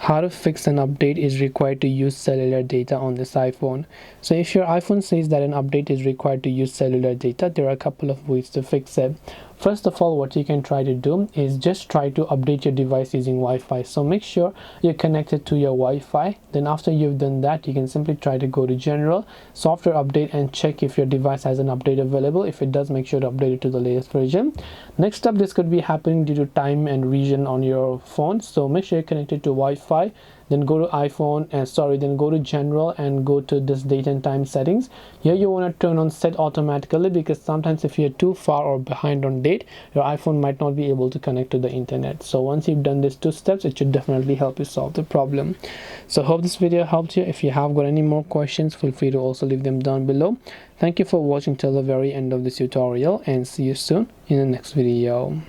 how to fix an update is required to use cellular data on this iPhone. So if your iPhone says that an update is required to use cellular data, there are a couple of ways to fix it. First of all, what you can try to do is just try to update your device using Wi-Fi. So make sure you're connected to your Wi-Fi. Then after you've done that, you can simply try to go to General, Software Update, and check if your device has an update available. If it does, make sure to update it to the latest version. Next up, this could be happening due to time and region on your phone. So make sure you're connected to Wi-Fi. Then go to then go to General and go to this date and time settings. Here you want to turn on set automatically, because sometimes if you're too far or behind on date, your iPhone might not be able to connect to the internet. So once you've done these two steps, it should definitely help you solve the problem. So hope this video helped you. If you have got any more questions, feel free to also leave them down below. Thank you for watching till the very end of this tutorial, and see you soon in the next video.